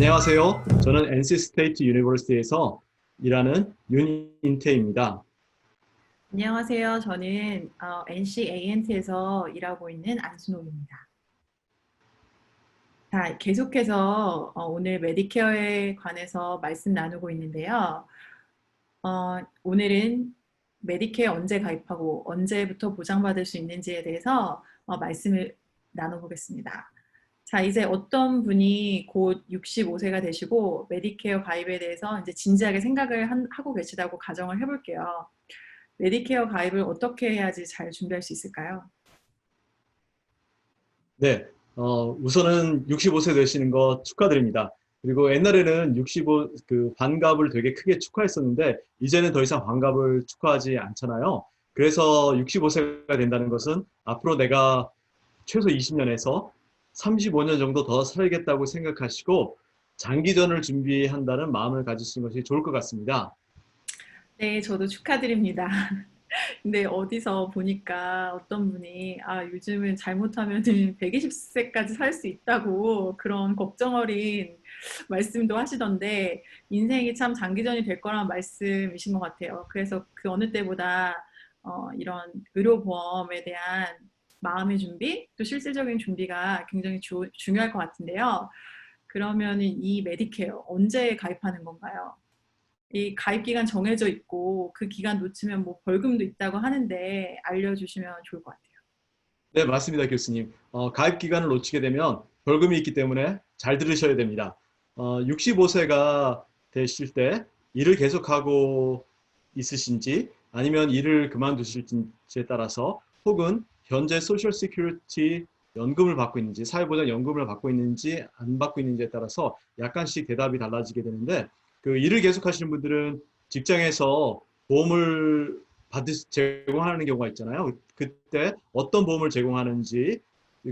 안녕하세요. 저는 NC 스테이트 유니버시티에서 일하는 윤인태입니다. 안녕하세요. 저는 NCANT에서 일하고 있는 안순옥입니다. 자, 계속해서 오늘 메디케어에 관해서 말씀 나누고 있는데요. 오늘은 메디케어 언제 가입하고 언제부터 보장받을 수 있는지에 대해서 말씀을 나눠보겠습니다. 자, 이제 어떤 분이 곧 65세가 되시고 메디케어 가입에 대해서 이제 진지하게 생각을 하고 계시다고 가정을 해볼게요. 메디케어 가입을 어떻게 해야지 잘 준비할 수 있을까요? 네, 우선은 65세 되시는 거 축하드립니다. 그리고 옛날에는 65, 반갑을 되게 크게 축하했었는데, 이제는 더 이상 반갑을 축하하지 않잖아요. 그래서 65세가 된다는 것은 앞으로 내가 최소 20년에서 35년 정도 더 살겠다고 생각하시고, 장기전을 준비한다는 마음을 가지시는 것이 좋을 것 같습니다. 네, 저도 축하드립니다. 근데 어디서 보니까 어떤 분이 요즘은 잘못하면 120세까지 살 수 있다고 그런 걱정 어린 말씀도 하시던데 인생이 참 장기전이 될 거란 말씀이신 것 같아요. 그래서 그 어느 때보다 이런 의료보험에 대한 마음의 준비, 또 실질적인 준비가 굉장히 중요할 것 같은데요. 그러면 이 메디케어 언제 가입하는 건가요? 이 가입 기간 정해져 있고 그 기간 놓치면 뭐 벌금도 있다고 하는데 알려주시면 좋을 것 같아요. 네, 맞습니다, 교수님. 가입 기간을 놓치게 되면 벌금이 있기 때문에 잘 들으셔야 됩니다. 65세가 되실 때 일을 계속하고 있으신지 아니면 일을 그만두실지에 따라서 혹은 현재 소셜 시큐리티 연금을 받고 있는지 사회보장 연금을 받고 있는지 안 받고 있는지에 따라서 약간씩 대답이 달라지게 되는데 그 일을 계속하시는 분들은 직장에서 보험을 제공하는 경우가 있잖아요. 그때 어떤 보험을 제공하는지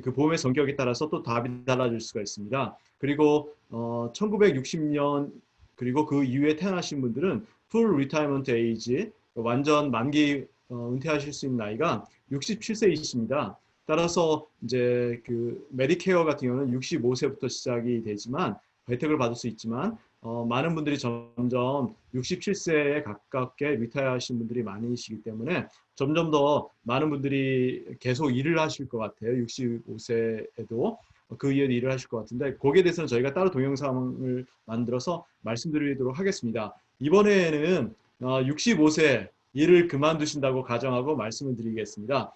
그 보험의 성격에 따라서 또 답이 달라질 수가 있습니다. 그리고 1960년 그리고 그 이후에 태어나신 분들은 풀 리타이먼트 에이지 완전 만기 은퇴하실 수 있는 나이가 67세이십니다. 따라서 이제 그 메디케어 같은 경우는 65세부터 시작이 되지만 혜택을 받을 수 있지만 많은 분들이 점점 67세에 가깝게 리타이어 하신 분들이 많으시기 때문에 점점 더 많은 분들이 계속 일을 하실 것 같아요. 65세에도 그 이후에 일을 하실 것 같은데 거기에 대해서는 저희가 따로 동영상을 만들어서 말씀드리도록 하겠습니다. 이번에는 65세 일을 그만두신다고 가정하고 말씀을 드리겠습니다.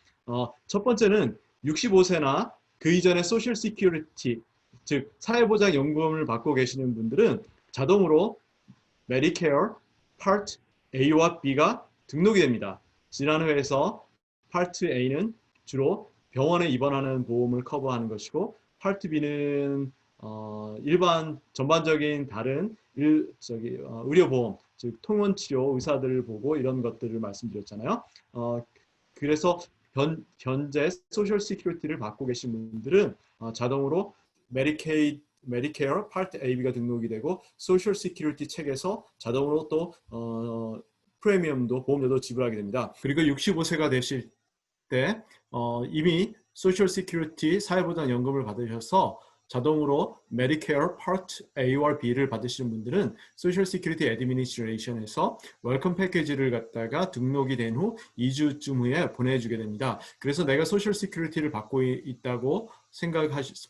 첫 번째는 65세나 그 이전에 소셜 시큐리티 즉 사회보장연금을 받고 계시는 분들은 자동으로 메디케어 파트 A와 B가 등록이 됩니다. 지난 회에서 파트 A는 주로 병원에 입원하는 보험을 커버하는 것이고 파트 B는 일반 전반적인 다른 의료보험 즉 통원치료 의사들을 보고 이런 것들을 말씀드렸잖아요. 그래서 현재 소셜 시큐리티를 받고 계신 분들은 자동으로 메디케어 파트 AB가 등록이 되고 소셜 시큐리티 책에서 자동으로 또 프리미엄도 보험료도 지불하게 됩니다. 그리고 65세가 되실 때 이미 소셜 시큐리티 사회보장연금을 받으셔서 자동으로 메디케어 파트 A와 B를 받으시는 분들은 소셜 시큐리티 애드미니스트레이션에서 웰컴 패키지를 갖다가 등록이 된 후 2주쯤 후에 보내주게 됩니다. 그래서 내가 소셜 시큐리티를 받고 있다고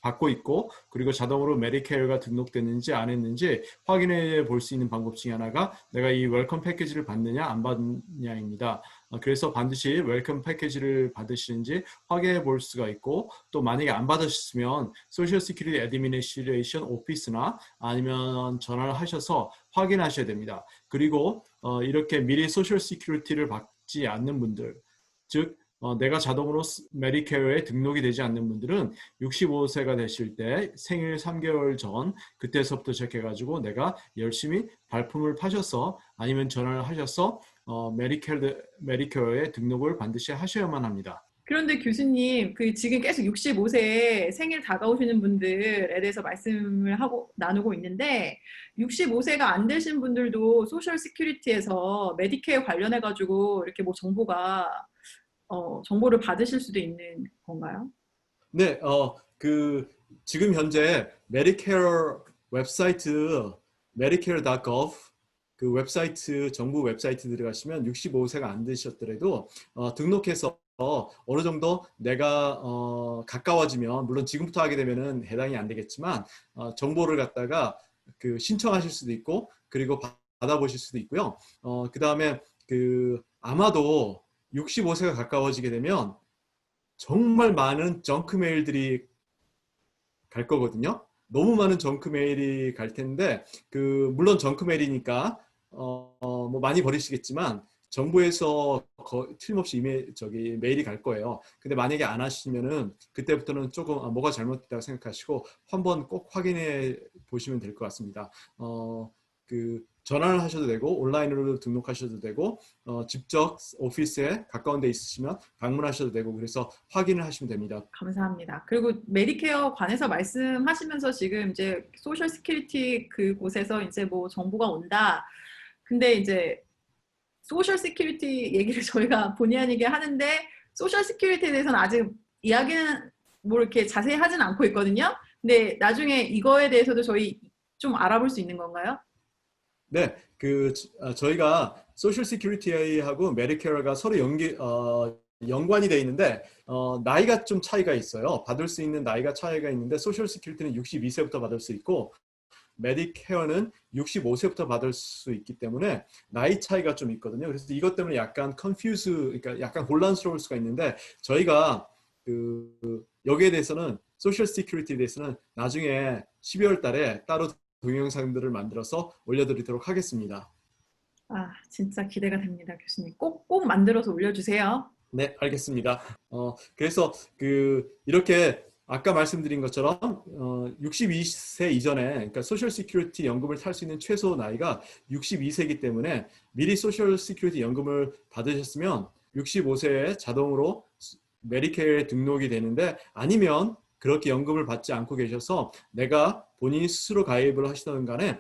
받고 있고 그리고 자동으로 메디케어가 등록됐는지 안 했는지 확인해 볼 수 있는 방법 중에 하나가 내가 이 웰컴 패키지를 받느냐 안 받느냐입니다. 그래서 반드시 웰컴 패키지를 받으시는지 확인해 볼 수가 있고 또 만약에 안 받으셨으면 소셜 시큐리티 애드미니스트레이션 오피스나 아니면 전화를 하셔서 확인하셔야 됩니다. 그리고 이렇게 미리 소셜 시큐리티를 받지 않는 분들 즉 내가 자동으로 메디케어에 등록이 되지 않는 분들은 65세가 되실 때 생일 3개월 전 그때서부터 시작해가지고 내가 열심히 발품을 파셔서 아니면 전화를 하셔서 메디케어에 등록을 반드시 하셔야만 합니다. 그런데 교수님, 그 지금 계속 65세 생일 다가오시는 분들에 대해서 말씀을 나누고 있는데 65세가 안 되신 분들도 소셜 시큐리티에서 메디케어 관련해가지고 이렇게 뭐 정보를 받으실 수도 있는 건가요? 네, 지금 현재 메디케어 웹사이트 medicare.gov 그 웹사이트 정부 웹사이트 들어가시면 65세가 안 되셨더라도 등록해서 어느 정도 내가 가까워지면 물론 지금부터 하게 되면은 해당이 안 되겠지만 정보를 갖다가 그 신청하실 수도 있고 그리고 받아보실 수도 있고요. 그 다음에 그 아마도 65세가 가까워지게 되면 정말 많은 정크 메일들이 갈 거거든요. 너무 많은 정크 메일이 갈 텐데 물론 정크 메일이니까 뭐 많이 버리시겠지만 정부에서 틀림없이 메일이 갈 거예요. 근데 만약에 안 하시면은 그때부터는 조금 뭐가 잘못됐다고 생각하시고 한번 꼭 확인해 보시면 될 것 같습니다. 전화를 하셔도 되고 온라인으로 등록하셔도 되고 직접 오피스에 가까운 데 있으시면 방문하셔도 되고 그래서 확인을 하시면 됩니다. 감사합니다. 그리고 메디케어 관해서 말씀하시면서 지금 이제 소셜 시큐리티 그곳에서 이제 뭐 정보가 온다. 근데 이제 소셜 시큐리티 얘기를 저희가 본의 아니게 하는데 소셜 시큐리티에 대해서는 아직 이야기는 뭐 이렇게 자세히 하진 않고 있거든요. 근데 나중에 이거에 대해서도 저희 좀 알아볼 수 있는 건가요? 네, 저희가 소셜 시큐리티하고 메디케어가 서로 연관이 돼 있는데 나이가 좀 차이가 있어요. 받을 수 있는 나이가 차이가 있는데 소셜 시큐리티는 62세부터 받을 수 있고 메디케어는 65세부터 받을 수 있기 때문에 나이 차이가 좀 있거든요. 그래서 이것 때문에 약간 그러니까 약간 혼란스러울 수가 있는데 저희가 여기에 대해서는 소셜 시큐리티에 대해서는 나중에 12월 달에 따로 동영상들을 만들어서 올려드리도록 하겠습니다. 아, 진짜 기대가 됩니다, 교수님. 꼭 만들어서 올려주세요. 네, 알겠습니다. 그래서 이렇게 아까 말씀드린 것처럼 62세 이전에 그러니까 소셜 시큐리티 연금을 탈 수 있는 최소 나이가 62세이기 때문에 미리 소셜 시큐리티 연금을 받으셨으면 65세에 자동으로 메디케어에 등록이 되는데 아니면 그렇게 연금을 받지 않고 계셔서 내가 본인이 스스로 가입을 하시던 간에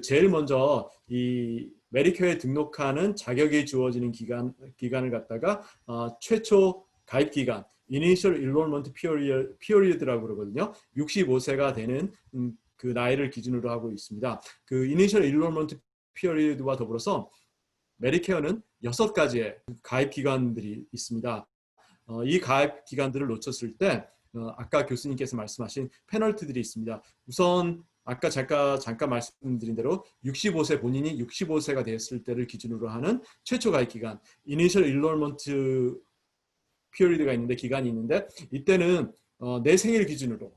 제일 먼저 이 메디케어에 등록하는 자격이 주어지는 기간을 갖다가 최초 가입 기간 Initial Enrollment Period라고 그러거든요. 65세가 되는 그 나이를 기준으로 하고 있습니다. Initial Enrollment Period와 더불어서 메디케어는 6가지의 가입 기간들이 있습니다. 이 가입 기간들을 놓쳤을 때 아까 교수님께서 말씀하신 페널티들이 있습니다. 우선 아까 잠깐 말씀드린 대로 65세 본인이 65세가 되었을 때를 기준으로 하는 최초 가입 기간 Initial Enrollment Period가 있는데 기간이 있는데 이때는 내 생일 기준으로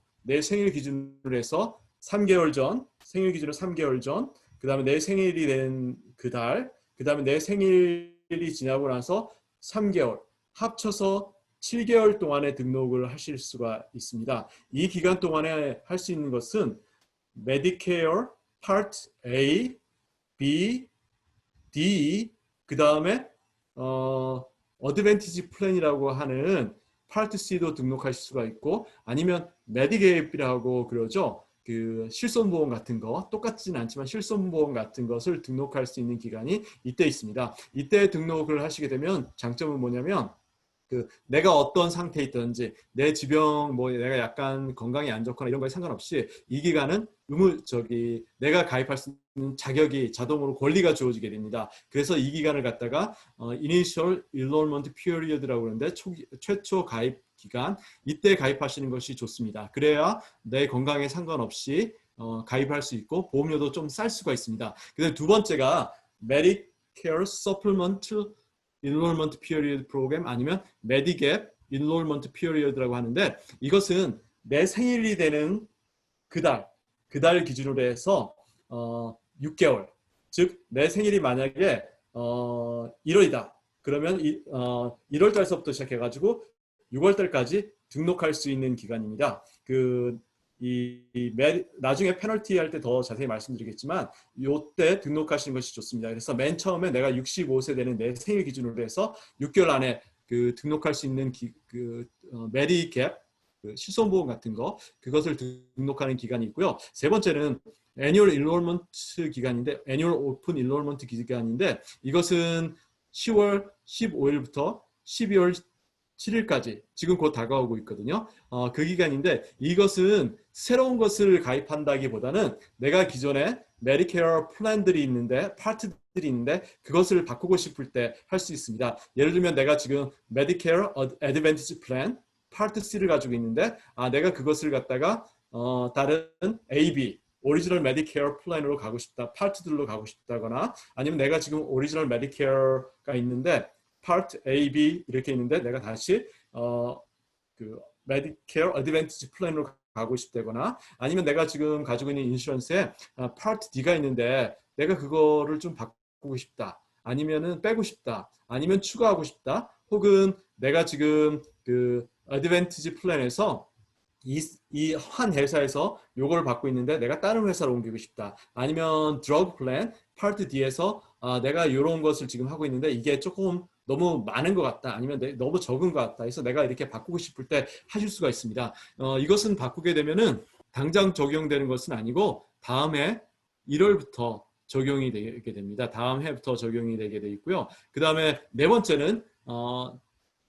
해서 3개월 전 생일 기준으로 3개월 전 그 다음에 내 생일이 된 그 달 그 다음에 내 생일이 지나고 나서 3개월 합쳐서 7개월 동안에 등록을 하실 수가 있습니다. 이 기간 동안에 할 수 있는 것은 Medicare Part A, B, D, 그 다음에 어드밴티지 플랜이라고 하는 파트 C도 등록하실 수가 있고 아니면 메디게이프라고 그러죠. 실손보험 같은 거 똑같지는 않지만 실손보험 같은 것을 등록할 수 있는 기간이 이때 있습니다. 이때 등록을 하시게 되면 장점은 뭐냐면 내가 어떤 상태에 있든지 내 지병 뭐 내가 약간 건강이 안 좋거나 이런 거에 상관없이 이 기간은 내가 가입할 수 있는 자격이 자동으로 권리가 주어지게 됩니다. 그래서 이 기간을 갖다가 Initial Enrollment Period라고 하는데 최초 가입 기간 이때 가입하시는 것이 좋습니다. 그래야 내 건강에 상관없이 가입할 수 있고 보험료도 좀 쌀 수가 있습니다. 그다음 두 번째가 Medicare Supplemental Enrollment Period 프로그램 아니면 Medigap Enrollment Period라고 하는데 이것은 내 생일이 되는 그 달 기준으로 해서 6개월 즉 내 생일이 만약에 1월이다 그러면 1월 달서부터 시작해가지고 6월 달까지 등록할 수 있는 기간입니다. 나중에 페널티 할 때 더 자세히 말씀드리겠지만 이때 등록하시는 것이 좋습니다. 그래서 맨 처음에 내가 65세 되는 내 생일 기준으로 해서 6개월 안에 등록할 수 있는 메디캡 실손보험 같은 거 그것을 등록하는 기간이 있고요. 세 번째는 Annual Enrollment 기간인데 Annual Open Enrollment 기간인데 이것은 10월 15일부터 12월 7일까지 지금 곧 다가오고 있거든요. 그 기간인데 이것은 새로운 것을 가입한다기보다는 내가 기존에 메디케어 플랜들이 있는데 파트들이 있는데 그것을 바꾸고 싶을 때 할 수 있습니다. 예를 들면 내가 지금 메디케어 어드밴티지 플랜 파트 C를 가지고 있는데 내가 그것을 갖다가 다른 AB 오리지널 메디케어 플랜으로 가고 싶다, 파트들로 가고 싶다거나 아니면 내가 지금 오리지널 메디케어가 있는데 파트 A, B 이렇게 있는데 내가 다시 그 메디케어 어드밴티지 플랜으로 가고 싶다거나 아니면 내가 지금 가지고 있는 인슈런스에 파트 D가 있는데 내가 그거를 좀 바꾸고 싶다, 아니면은 빼고 싶다, 아니면 추가하고 싶다, 혹은 내가 지금 그 어드밴티지 플랜에서 이 한 회사에서 요걸 받고 있는데 내가 다른 회사로 옮기고 싶다. 아니면 드러그 플랜 파트 D에서 내가 이런 것을 지금 하고 있는데 이게 조금 너무 많은 것 같다. 아니면 너무 적은 것 같다. 해서 내가 이렇게 바꾸고 싶을 때 하실 수가 있습니다. 이것은 바꾸게 되면은 당장 적용되는 것은 아니고 다음해 1월부터 적용이 되게 됩니다. 다음 해부터 적용이 되게 돼 있고요. 그 다음에 네 번째는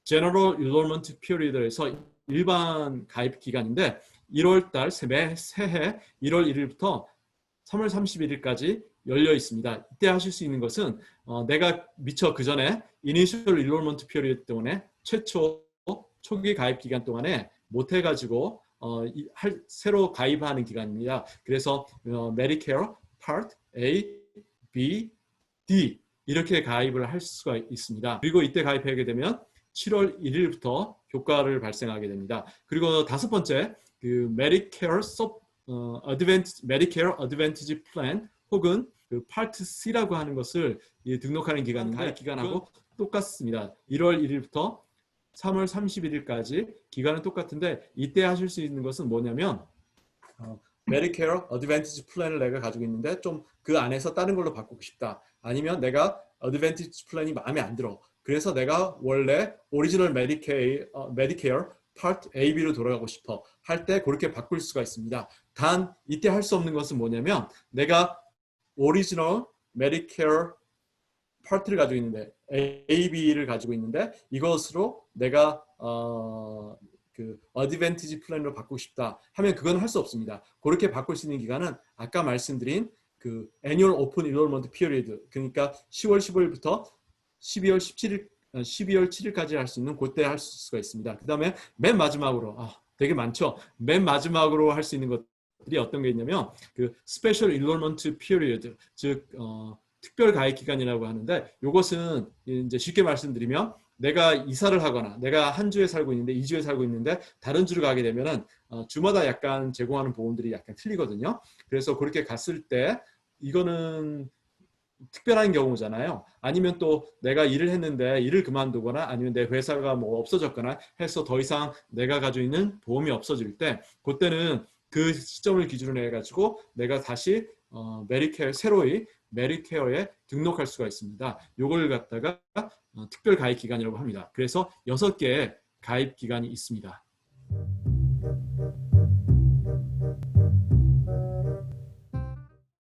General Enrollment Period에서 일반 가입 기간인데 1월달 새해 1월 1일부터 3월 31일까지 열려 있습니다. 이때 하실 수 있는 것은 내가 미처 그 전에 Initial Enrollment Period 때문에 최초 초기 가입 기간 동안에 못 해가지고 새로 가입하는 기간입니다. 그래서 Medicare Part A, B, D 이렇게 가입을 할 수가 있습니다. 그리고 이때 가입하게 되면 7월 1일부터 효과를 발생하게 됩니다. 그리고 다섯 번째, 그 Medicare Advantage Plan 혹은 그 파트 C라고 하는 것을 등록하는 기간인데 가입 기간하고 똑같습니다. 1월 1일부터 3월 31일까지 기간은 똑같은데 이때 하실 수 있는 것은 뭐냐면 Medicare Advantage 플랜을 내가 가지고 있는데 좀 그 안에서 다른 걸로 바꾸고 싶다. 아니면 내가 Advantage 플랜이 마음에 안 들어. 그래서 내가 원래 오리지널 메디케어 파트 A, B로 돌아가고 싶어 할 때 그렇게 바꿀 수가 있습니다. 단 이때 할 수 없는 것은 뭐냐면 내가 오리지널 메디케어 파트를 가지고 있는데 A, B를 가지고 있는데 이것으로 내가 그 어드밴티지 플랜으로 바꾸고 싶다 하면 그건 할 수 없습니다. 그렇게 바꿀 수 있는 기간은 아까 말씀드린 그 Annual Open Enrollment Period 그러니까 10월 15일부터 12월 7일까지 할 수 있는 그때 할 수가 있습니다. 그 다음에 맨 마지막으로 되게 많죠. 맨 마지막으로 할 수 있는 것들이 어떤 게 있냐면 그 Special Enrollment Period 즉 특별 가입 기간이라고 하는데 이것은 이제 쉽게 말씀드리면 내가 이사를 하거나 내가 한 주에 살고 있는데 이 주에 살고 있는데 다른 주로 가게 되면은 주마다 약간 제공하는 보험들이 약간 틀리거든요. 그래서 그렇게 갔을 때 이거는 특별한 경우잖아요. 아니면 또 내가 일을 했는데 일을 그만두거나 아니면 내 회사가 뭐 없어졌거나 해서 더 이상 내가 가지고 있는 보험이 없어질 때 그때는 그 시점을 기준으로 해가지고 내가 다시 메디케어 새로이 메디케어에 등록할 수가 있습니다. 요걸 갖다가 특별 가입 기간이라고 합니다. 그래서 6개의 가입 기간이 있습니다.